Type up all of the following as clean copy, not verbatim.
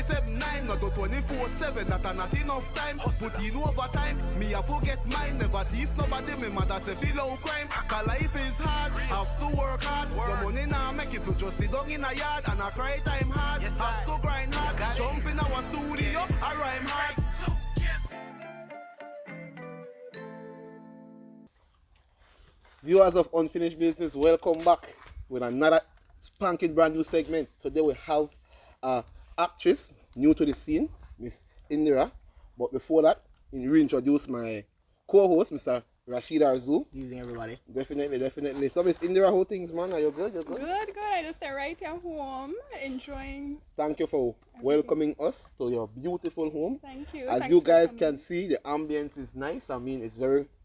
779, not 24/7, that are not enough time. Put in overtime, me I forget mine. Never thief nobody, me mother say feel low crime. Cause life is hard, have to work hard. The money now make it to just sit down in a yard and I cry time hard. Have to grind hard, jump in our studio, I rhyme hard. Viewers of Unfinished Business, welcome back with another spanking brand new segment. Today we have an actress new to the scene, Miss Indira. But before that, I reintroduce my co-host, Mr. Rashid Arzu. Good evening, everybody. Definitely. So, Miss Indira, how things, man? Are you good? Good. I just stay right here home, enjoying. Thank you for welcoming us to your beautiful home. Thank you. As Thanks you for guys coming. can see, the ambience is nice. I mean,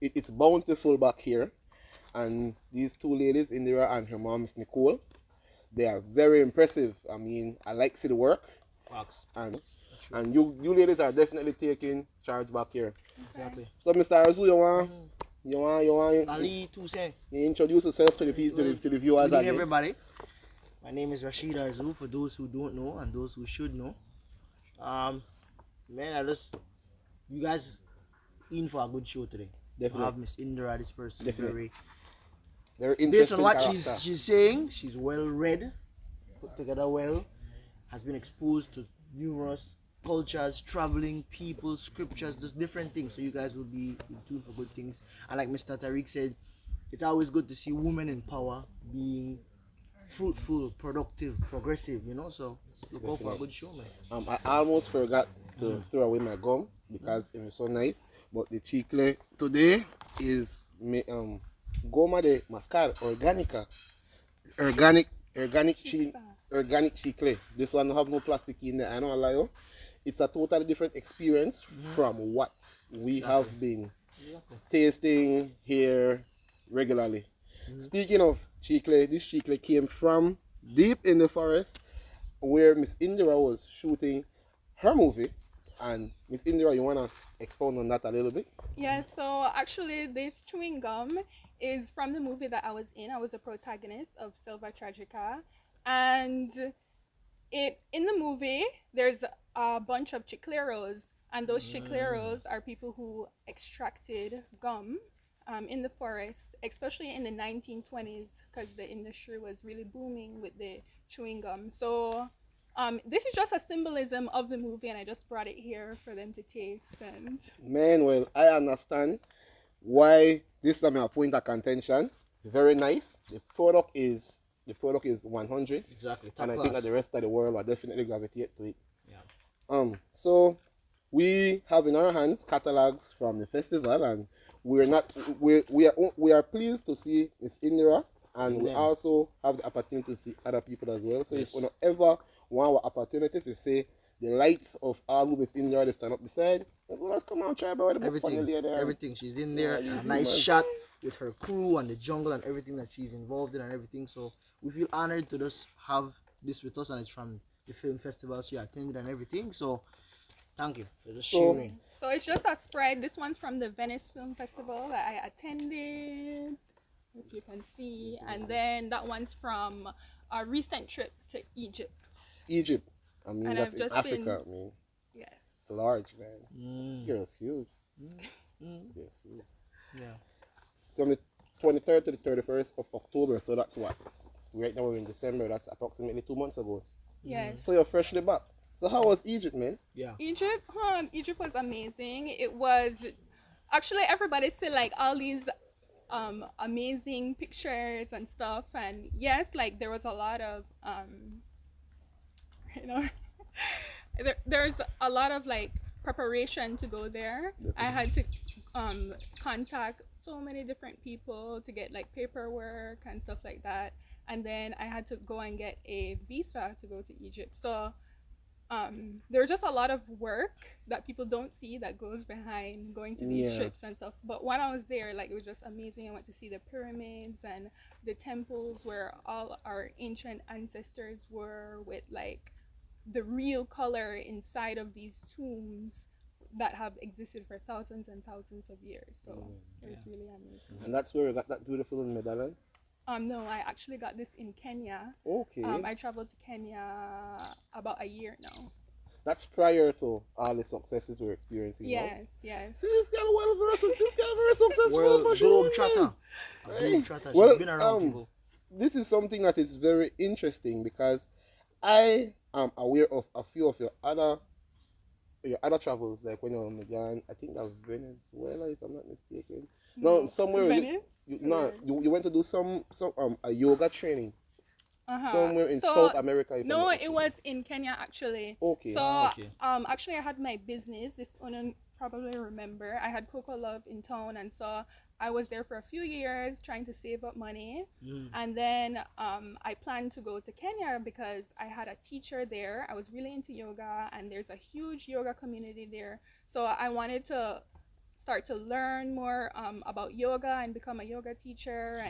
it's bountiful back here. And these two ladies, Indira and her mom, Miss Nicole, they are very impressive. I mean, I like to see the work. Fox. And you ladies are definitely taking charge back here. Exactly. So, Mr. Arzu, you want Ali Toussaint. you introduce yourself to the people, to the viewers Good evening, again. everybody. My name is Rashid Arzu, for those who don't know and those who should know. Man, you guys in for a good show today. Definitely. I have Miss Indira, this person. Definitely. Very Very interesting based on what character. she's saying, she's well read, put together well, has been exposed to numerous cultures, traveling, people, scriptures, just different things. So you guys will be in tune for good things. And like Mr. Tariq said, it's always good to see women in power being fruitful, productive, progressive, you know. So look out for a good show, man. I almost forgot to throw away my gum because it was so nice. But the chicle today is goma de mascar organica, organic chicle. This one don't have no plastic in there. I don't lie you. It's a totally different experience from what we have been tasting here regularly. Speaking of chicle, this chicle came from deep in the forest where Miss Indira was shooting her movie. And Miss Indira, you wanna expound on that a little bit? Yeah, so actually this chewing gum is from the movie that I was in. I was a protagonist of Silva Tragica. And in the movie, there's a bunch of chicleros. And those chicleros are people who extracted gum in the forest, especially in the 1920s, because the industry was really booming with the chewing gum. So this is just a symbolism of the movie, and I just brought it here for them to taste. And Man, well, I understand why this time a point of contention. Very nice. The product is 100. Exactly. Top And I class. think that the rest of the world will definitely gravitate to it. Yeah. So we have in our hands catalogs from the festival, and we are pleased to see Miss Indira, and we also have the opportunity to see other people as well. So if you ever want our opportunity to say the lights of our Miss Indira, they stand up beside, let's come out try about Everything. She's in there. A nice shot with her crew and the jungle and everything that she's involved in and everything. So we feel honored to just have this with us, and it's from the film festival she attended and everything. So thank you for just sharing. so it's just a spread. This one's from the Venice Film Festival that I attended, if you can see. And then that one's from a recent trip to Egypt. Egypt. I mean, And that's I've in just Africa. I mean, Yes. it's large, man. This girl's huge. Yes, huge. Yeah. So on the 23rd to the 31st of October, so that's what? Right now we're in December, that's approximately 2 months ago. Yes. So you're freshly back. So how was Egypt, man? Yeah. Egypt was amazing. It was actually, everybody said like all these amazing pictures and stuff, and yes, like there was a lot of you know there's a lot of like preparation to go there. I had to contact so many different people to get like paperwork and stuff like that, and then I had to go and get a visa to go to Egypt. So there's just a lot of work that people don't see that goes behind going to these trips and stuff. But when I was there, like, it was just amazing. I went to see the pyramids and the temples where all our ancient ancestors were, with like the real color inside of these tombs that have existed for thousands and thousands of years. So it was really amazing. And that's where we got that beautiful medallion? No, I actually got this in Kenya. Okay. I traveled to Kenya about a year now. That's prior to all the successes we're experiencing now. Yes. See, this guy well versed. This guy very successful. World machine, globe man. chatter. Hey, Globe chatter. well, She's been around people. this is something that is very interesting because I am aware of a few of your other travels, like when you're on the Ghana, I think that's Venezuela, if I'm not mistaken. No, somewhere Venice? you went to do some a yoga training somewhere in So, South America. If I'm No, not it mistaken. was in Kenya actually. Okay. So Okay. actually I had my business, if you probably remember. I had Coco Love in town, and so I was there for a few years trying to save up money. And then I planned to go to Kenya because I had a teacher there. I was really into yoga, and there's a huge yoga community there. So I wanted to start to learn more about yoga and become a yoga teacher.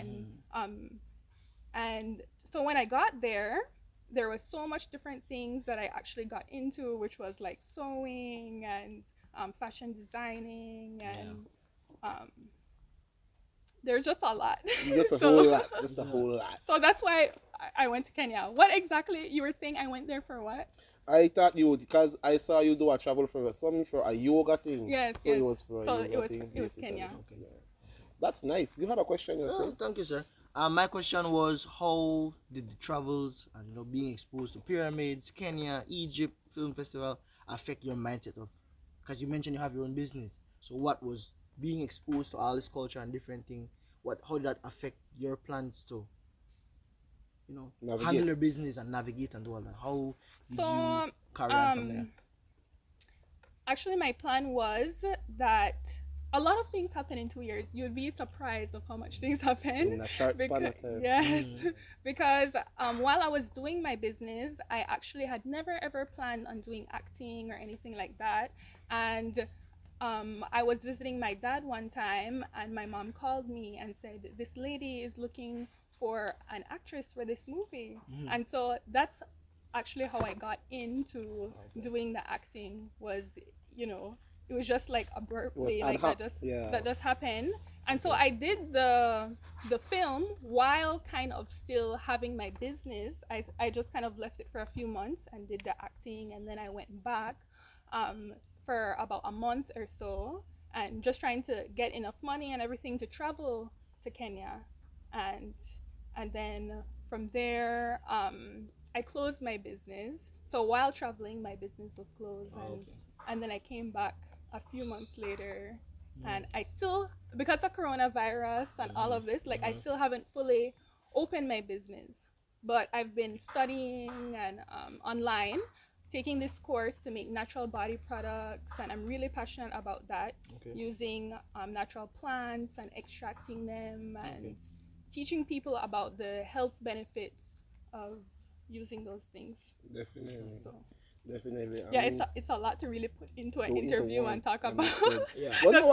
And so when I got there, there was so much different things that I actually got into, which was like sewing and fashion designing, and there's just a lot. Just a So- whole lot. Just a whole lot. So that's why I went to Kenya. What exactly you were saying? I went there for what? I thought you would, because I saw you do a travel for something for a yoga thing. Yes, So yes. it was for a So yoga it was- thing. it was basically. Kenya. Okay, yeah. That's nice. You had a question Oh, yourself? thank you, sir. My question was, how did the travels and being exposed to pyramids, Kenya, Egypt Film Festival affect your mindset of? Because you mentioned you have your own business. So what was being exposed to all this culture and different things? How did that affect your plans to, Navigate. handle your business and navigate and do all that? How did So you carry on from there? actually my plan was that a lot of things happen in 2 years. You'd be surprised of how much things happen. In a short span Because, of time. yes, because while I was doing my business, I actually had never ever planned on doing acting or anything like that. And I was visiting my dad one time, and my mom called me and said, "This lady is looking for an actress for this movie." And so that's actually how I got into doing the acting. It was just like abruptly, ad like hoc, that just happened. And so I did the film while kind of still having my business. I just kind of left it for a few months and did the acting, and then I went back for about a month or so, and just trying to get enough money and everything to travel to Kenya. And then from there, I closed my business. So while traveling, my business was closed, and then I came back a few months later, and I still, because of coronavirus and all of this, like I still haven't fully opened my business, but I've been studying and online, taking this course to make natural body products, and I'm really passionate about that, using natural plants and extracting them, and teaching people about the health benefits of using those things. Definitely. So Definitely. it's a lot to really put into an go into interview one, and talk about. understood. Yeah. But That's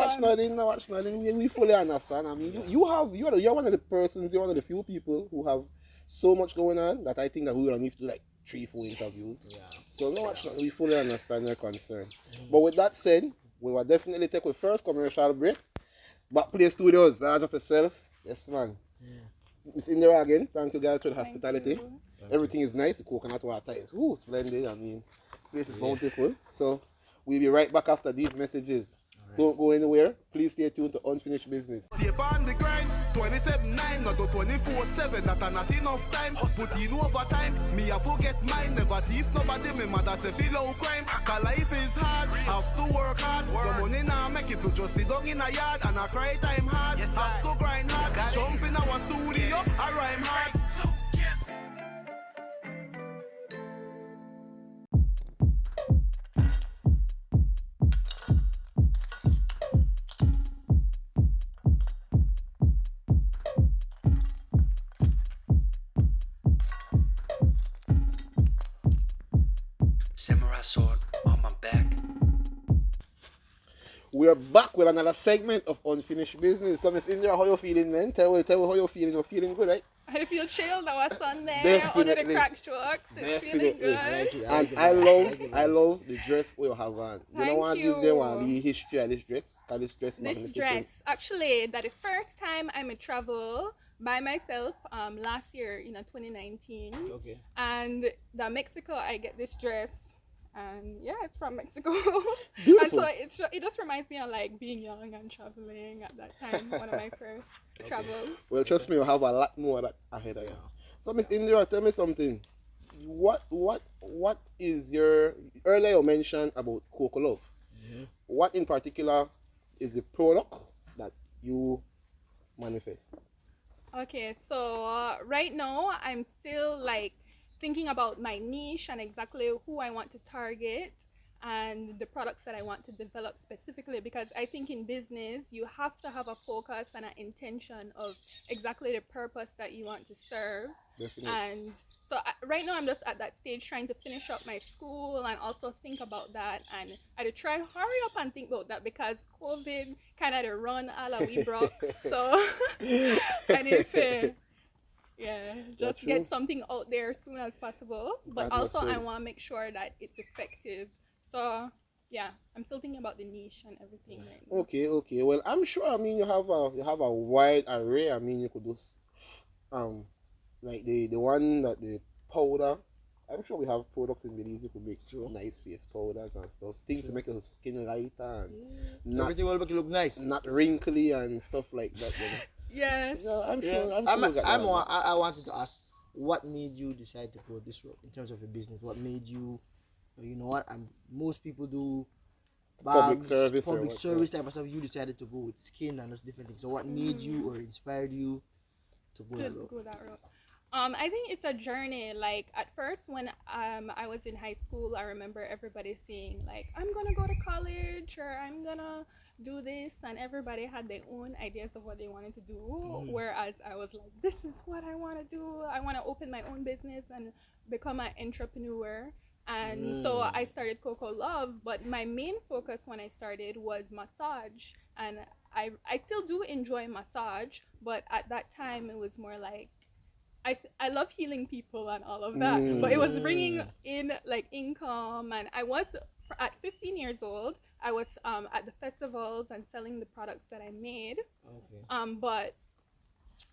no watch nothing. We fully understand. I mean, you're one of the persons, you're one of the few people who have so much going on that I think that we will need to do like 3-4 interviews. Yeah. So no watch nothing. We fully understand your concern. But with that said, we will definitely take our first commercial break. Bapplay Studios, large up yourself. Yes, man. Miss Indira again. Thank you guys for the Thank hospitality. you. Everything is nice. The coconut water is splendid. I mean, place is bountiful. So we'll be right back after these messages. Don't go anywhere. Please stay tuned to Unfinished Business. Tape on the grind, 27/9, not to 24/7. That are not enough time. Put in overtime. Me I forget mine. Never thief nobody. Me mother say feel no crime. Cause life is hard. Have to work hard. The money now make it to just sit down in a yard and I cry time hard. Have to grind hard. Jump in our studio. I rhyme hard. Samurai sword on my back. We are back with another segment of Unfinished Business. So Miss Indira, how you feeling, man? Tell me how you feeling. You're feeling good, right? I feel chilled. Our sun there Definitely. under the crack jokes. It's feeling Definitely. good. And I love the dress you have on. You don't want to give them one the history of this dress? Cause this dress This magnificent. dress, actually, that the first time I'm a travel by myself last year, 2019. Okay. And the Mexico, I get this dress, And yeah, it's from Mexico. And beautiful. so it just reminds me of like being young and traveling at that time, one of my first travels. Well, trust me, you'll have a lot more of that ahead of you. So, Miss Indira, tell me something. What is your, earlier you mentioned about Coco Love. What in particular is the product that you manifest? Okay, so right now I'm still like thinking about my niche and exactly who I want to target and the products that I want to develop specifically, because I think in business you have to have a focus and an intention of exactly the purpose that you want to serve. Definitely. And so right now I'm just at that stage trying to finish up my school and also think about that, and I had to try hurry up and think about that because COVID kind of run all of we broke. So I need to yeah, That's just get true. something out there as soon as possible. But That's also I good. want to make sure that it's effective. So yeah, I'm still thinking about the niche and everything right now. Okay. Well, I'm sure. I mean, you have a wide array. I mean, you could do um like the one that the powder. I'm sure we have products in Belize. You could make nice face powders and stuff. Things to make your skin lighter and not Everything will make you look nice. not wrinkly and stuff like that. You know? Yes. Yeah, I'm Yeah. sure. I'm sure you got that. I wanted to ask, what made you decide to go this route in terms of a business? What made you, you know what? Most people do Public bags, service or public what, service type of stuff. You decided to go with skin and those different things. So what made you or inspired you to go To that route? go that route. I think it's a journey. Like at first, when I was in high school, I remember everybody saying like, "I'm gonna go to college" or "I'm gonna do this," and everybody had their own ideas of what they wanted to do. Whereas I was like, "This is what I want to do. I want to open my own business and become an entrepreneur." And so I started Coco Love, but my main focus when I started was massage, and I still do enjoy massage, but at that time it was more like I love healing people and all of that, but it was bringing in like income, and I was at 15 years old. I was at the festivals and selling the products that I made. Okay. But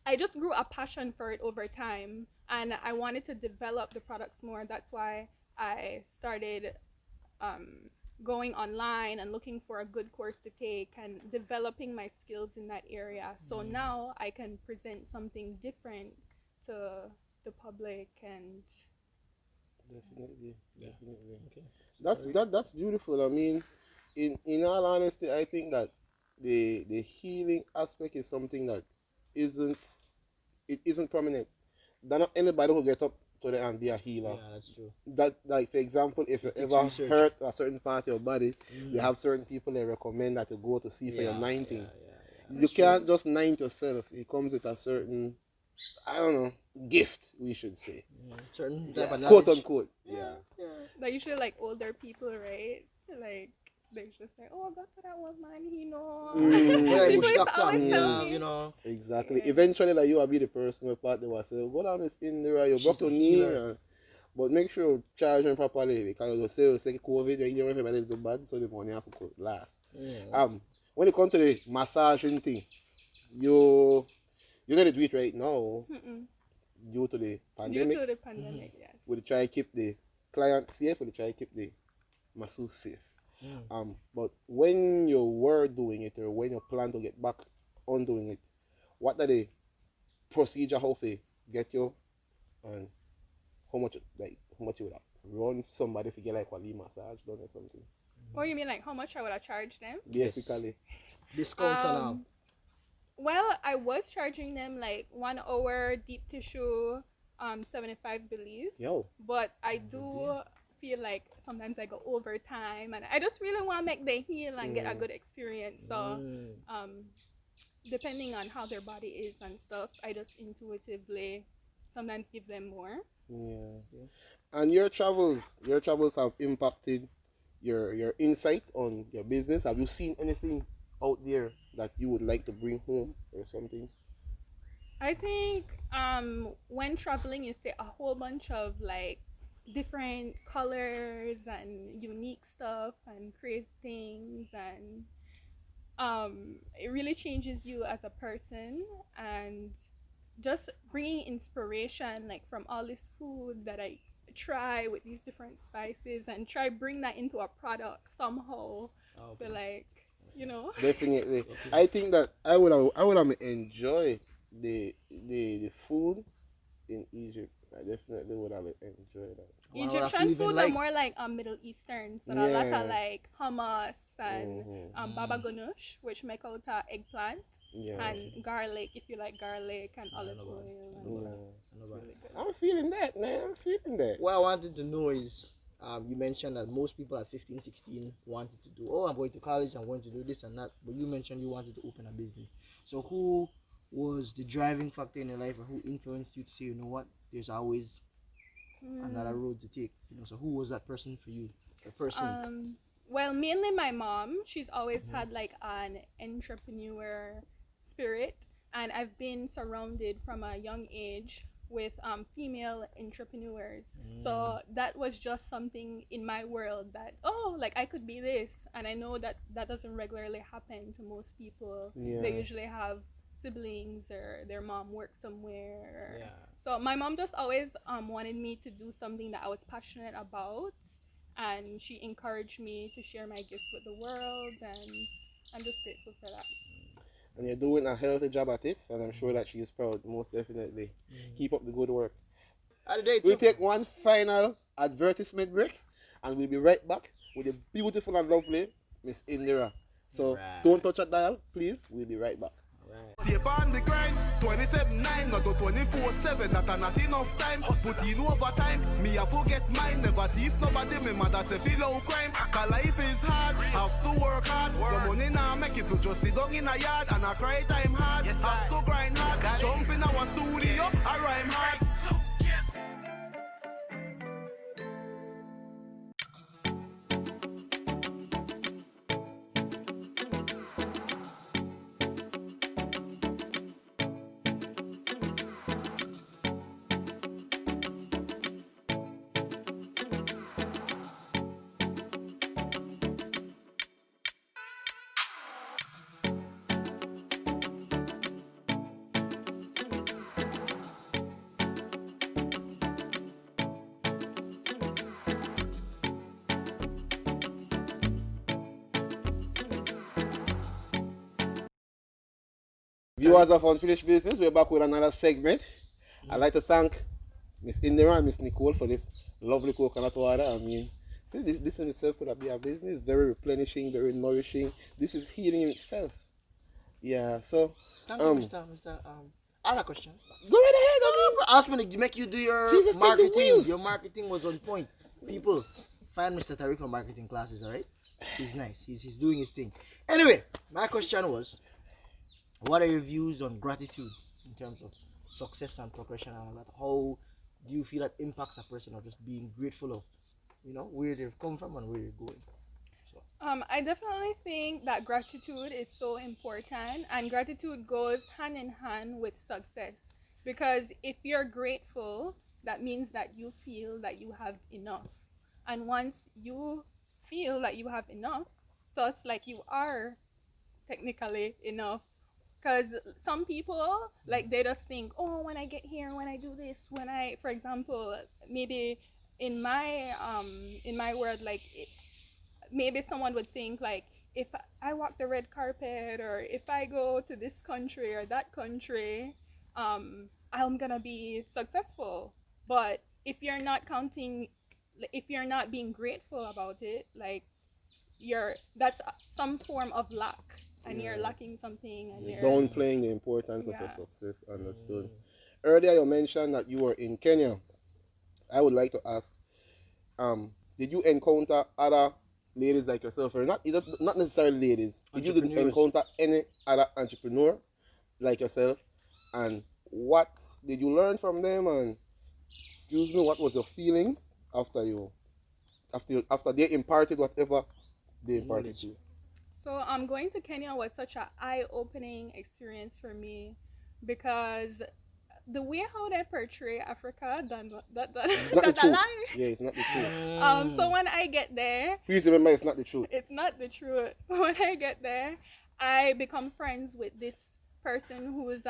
I just grew a passion for it over time, and I wanted to develop the products more. That's why I started going online and looking for a good course to take and developing my skills in that area. So now I can present something different to the public. And Definitely. Okay. That's beautiful. I mean, in all honesty, I think that the healing aspect is something that isn't isn't prominent. That not anybody will get up to the and be a healer. Yeah, that's true. That, like, for example, if you It takes ever research. hurt a certain part of your body, they have certain people they recommend that you go to see for your Yeah, 19. yeah. You can't just 9 yourself. It comes with a certain, I don't know, gift, we should say. Certain type of Quote knowledge. unquote. Yeah. like usually like older people, right? Like they just say, "Oh, go to that old man, he know." Very People bush used to doctor. always tell Yeah, me. you know. Exactly. Yeah. Eventually, like, you will be the person who part they will say, "Go down, Miss Indira, you broke She's a your knee." healer. But make sure you charge them properly, because you say COVID, you know everybody do bad, so the money have to go last. Yeah. When it comes to the massaging thing, you don't do it right now Mm-mm. due to the Due pandemic. to the pandemic, yes. We try to keep the client safe, we try to keep the masseuse safe. But when you were doing it, or when you plan to get back on doing it, what are the procedure, how to get you, and how much you would have run somebody to get like a Lee massage done or something? Or you mean like how much I would have charged them? Basically. Discounts and all. Well, I was charging them like 1 hour deep tissue, 75 beliefs. Yo. But I do feel like sometimes I go overtime, and I just really want to make them heal and get a good experience. So, depending on how their body is and stuff, I just intuitively sometimes give them more. Yeah. And your travels have impacted your insight on your business. Have you seen anything out there that you would like to bring home or something? I think when traveling, you see a whole bunch of like different colors and unique stuff and crazy things, and it really changes you as a person, and just bringing inspiration like from all this food that I try with these different spices and try bring that into a product somehow. So like, you know. Definitely. I think that I would have enjoyed the food in Egypt. I definitely would have enjoyed that. What would Egyptian even food are like? more like Middle Eastern, so a lot Yeah. of like hummus and Mhm. baba ganoush, which make out eggplant Yeah. and garlic if you like garlic and olive oil. And Yeah. stuff. It's really good. I'm feeling that, man. I'm feeling that. What I wanted to know is, you mentioned that most people at 15, 16 wanted to do, oh, I'm going to college, I'm going to do this and that. But you mentioned you wanted to open a business. So who was the driving factor in your life, or who influenced you to say, you know what, there's always another road to take? You know, so who was that person for you? The persons. Well, mainly my mom. She's always had like an entrepreneur spirit, and I've been surrounded from a young age with female entrepreneurs. So that was just something in my world that, oh, like I could be this, and I know that that doesn't regularly happen to most people. Yeah. They usually have siblings or their mom works somewhere. Yeah. So my mom just always wanted me to do something that I was passionate about, and she encouraged me to share my gifts with the world, and I'm just grateful for that. And you're doing a healthy job at it, and I'm sure that she's proud, most definitely. Keep up the good work. How did they We'll take one final advertisement break, and we'll be right back with the beautiful and lovely Miss Indira. So Right. don't touch that dial, please. We'll be right back. Tape on the grind, 27/9, not to 24/7, that are not enough time. Put in overtime, me I forget mine. Never thief nobody, me mother say feel out crime. Cause life is hard, have to work hard. The money now make if you just sit down in a yard and I cry time hard. Have to grind hard, jump in our studio, I rhyme hard. Viewers of Unfinished Business, we're back with another segment. I'd like to thank Miss Indira and Miss Nicole for this lovely coconut water. I mean, see, this in itself could be a business. Very replenishing, very nourishing. This is healing in itself. Yeah, so Thank you, Mr. I have a question. go right ahead. Ask me to make you do your Jesus, take the marketing. wheels. Your marketing was on point. People, find Mr. Tariq for marketing classes, alright? He's nice. He's doing his thing. Anyway, my question was, what are your views on gratitude in terms of success and progression and all that? How do you feel that impacts a person, or just being grateful of, you know, where they've come from and where you're going? So I definitely think that gratitude is so important, and gratitude goes hand in hand with success. Because if you're grateful, that means that you feel that you have enough. And once you feel that you have enough, thus, like you are technically enough. Because some people, like, they just think, oh, when I get here, when I do this, when I, for example, maybe in my world, like, maybe someone would think like, if I walk the red carpet, or if I go to this country or that country, I'm gonna be successful. But if you're not being grateful about it, like, that's some form of luck, and you're lacking something, and you're Downplaying the importance of your Yeah. success. Understood. Earlier, you mentioned that you were in Kenya. I would like to ask, did you encounter other ladies like yourself, or not necessarily ladies? Did you Entrepreneurs. encounter any other entrepreneur like yourself, and what did you learn from them? And excuse me, what was your feelings after they imparted whatever they imparted to you? So going to Kenya was such an eye-opening experience for me, because the way how they portray Africa, It's not the that's a truth. lie. Yeah, it's not the truth. So when I get there, Please remember, it's not the truth. it's not the truth. When I get there, I become friends with this person who is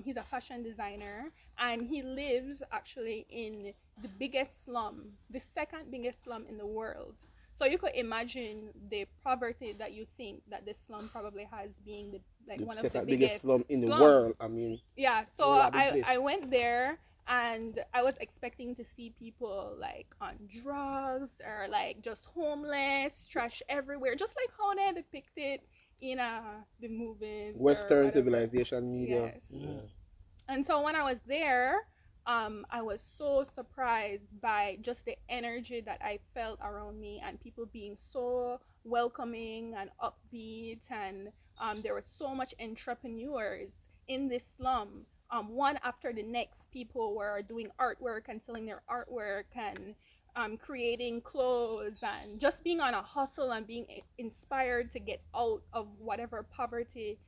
he's a fashion designer, and he lives actually in the biggest slum, the second biggest slum in the world. So you could imagine the poverty that you think that this slum probably has, being like one of the second biggest slum in the slum. world. I mean, Yeah, so Oh, yeah, big place. I went there, and I was expecting to see people like on drugs or like just homeless, trash everywhere, just like how they depict it in the movies or Western whatever. civilization media. Yes. Yeah. And so when I was there, I was so surprised by just the energy that I felt around me, and people being so welcoming and upbeat, and there were so much entrepreneurs in this slum. One after the next, people were doing artwork and selling their artwork, and creating clothes, and just being on a hustle and being inspired to get out of whatever poverty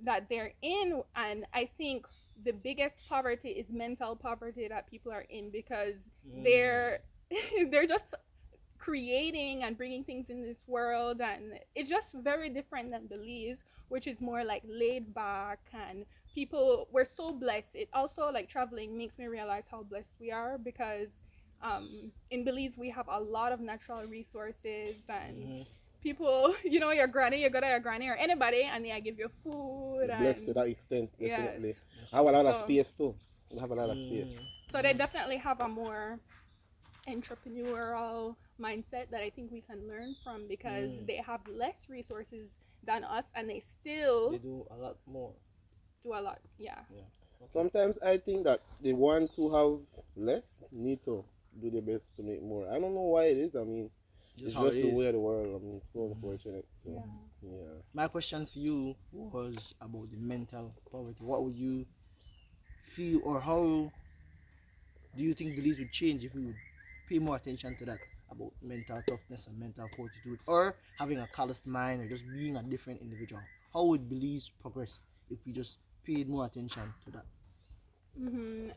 that they're in. And I think the biggest poverty is mental poverty that people are in, because they're they're just creating and bringing things in this world, and it's just very different than Belize, which is more like laid back, and people, we're so blessed. It also, like, traveling makes me realize how blessed we are, because in Belize we have a lot of natural resources, and people, you know, your granny, you go to your granny or anybody, and they give you food. You're blessed to And that extent, definitely. yes. I have a lot of So- space too. We have a lot of space. So they definitely have a more entrepreneurial mindset that I think we can learn from, because they have less resources than us, and they still They do a lot more. do a lot. Yeah. Sometimes I think that the ones who have less need to do their best to make more. I don't know why it is. I mean, it's how just it the is. way of the world. I mean, so unfortunate. So, Yeah. yeah. My question for you was about the mental poverty. What would you feel, or how do you think Belize would change if we would pay more attention to that, about mental toughness and mental fortitude, or having a calloused mind, or just being a different individual? How would Belize progress if we just paid more attention to that?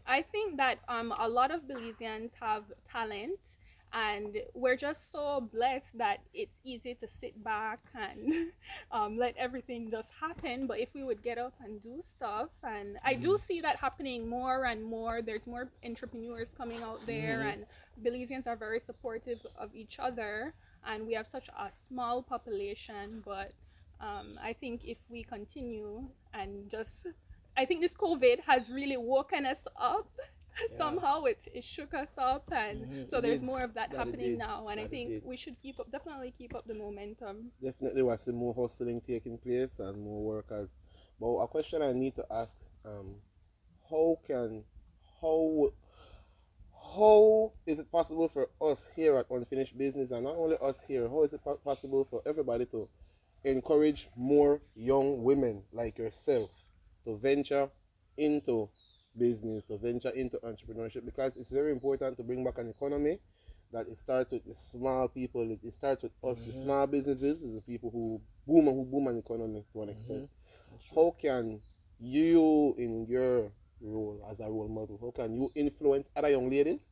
I think that a lot of Belizeans have talent, and we're just so blessed that it's easy to sit back and let everything just happen. But if we would get up and do stuff, and I do see that happening more and more, there's more entrepreneurs coming out there, and Belizeans are very supportive of each other, and we have such a small population. But I think if we continue and just, I think this COVID has really woken us up. Somehow it shook us up, and so there's more of that That it happening did. now, and I That it think did. we should definitely keep up the momentum. Definitely was some more hustling taking place and more workers. But a question I need to ask, how can how how is it possible for us here at Unfinished Business, and not only us here, how is it possible for everybody to encourage more young women like yourself to venture into business, to venture into entrepreneurship? Because it's very important to bring back an economy that it starts with the small people. It starts with us, the small businesses, is the people who boom an economy to an extent. How can you, in your role as a role model, how can you influence other young ladies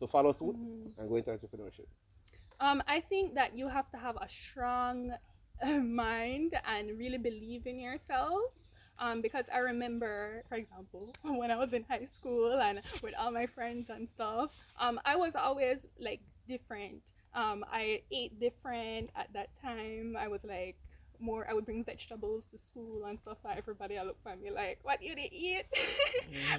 to follow suit and go into entrepreneurship? I think that you have to have a strong mind and really believe in yourself. Because I remember, for example, when I was in high school and with all my friends and stuff, I was always like different. I ate different at that time. I was like more, I would bring vegetables to school and stuff, like everybody would look at me like, what you did eat?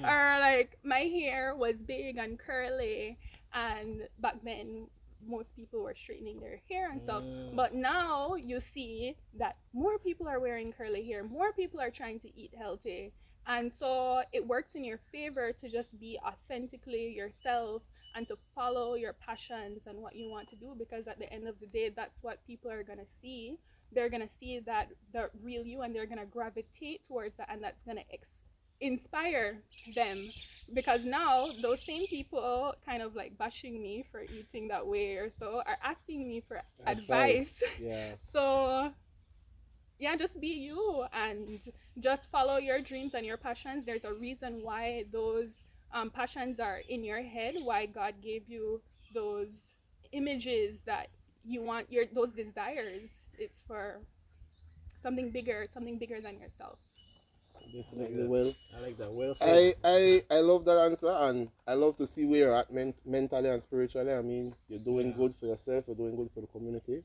Or like my hair was big and curly, and back then most people were straightening their hair and stuff. But now you see that more people are wearing curly hair, more people are trying to eat healthy, and so it works in your favor to just be authentically yourself and to follow your passions and what you want to do, because at the end of the day, that's what people are going to see. They're going to see that the real you, and they're going to gravitate towards that, and that's going to inspire them. Because now those same people kind of like bashing me for eating that way or so are asking me for advice. Yeah. So yeah, just be you and just follow your dreams and your passions. There's a reason why those passions are in your head, why God gave you those images that you want, those desires. It's for something bigger than yourself. Definitely. Well, I like that. Well said. I love that answer, and I love to see where you're at mentally and spiritually. I mean, you're doing good for yourself, you're doing good for the community,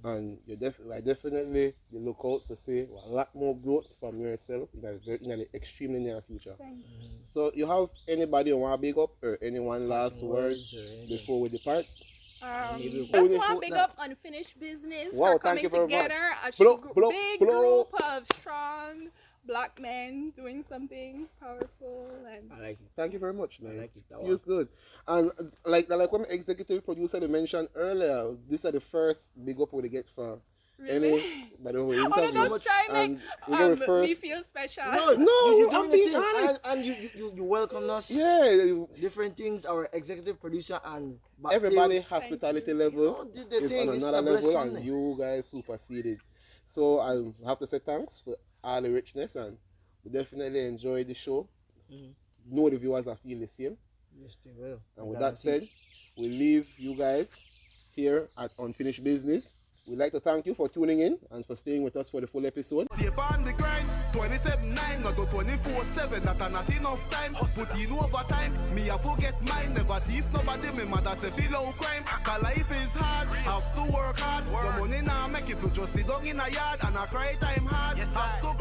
and you're definitely you look out to see a lot more growth from yourself in the extremely near future. Thanks. So, you have anybody you want to big up, or anyone last words before we depart? Maybe Just we'll want to put big that. up Unfinished Business Wow, for thank coming you very much. together. A Blow, blow, big blow. group of strong Black men doing something powerful and I like it. Thank you very much, man. I like it. That Feels good. And like when my executive producer they mentioned earlier, these are the first big up we get for any by the way Oh, no, interview. don't try And make we're gonna me first feel special. No, you're I'm doing being the thing, honest. and you welcome us. Yeah, Different things. Our executive producer and Bapplay, everybody hospitality level did the is thing. on It's another a blessing. level, and you guys superseded. So I have to say thanks for all the richness, and we definitely enjoyed the show. Know the viewers are feel the same. Yes, they will. And with that said, we leave you guys here at Unfinished Business. We'd like to thank you for tuning in and for staying with us for the full episode. Stay on the grind, 27/9, not do 24/7, that are not enough time. Put in overtime, me a forget mine. Never thief nobody, me mother say feel no crime. Cause life is hard, have to work hard. The money now make it to just sit down in a yard and a cry time hard. Have to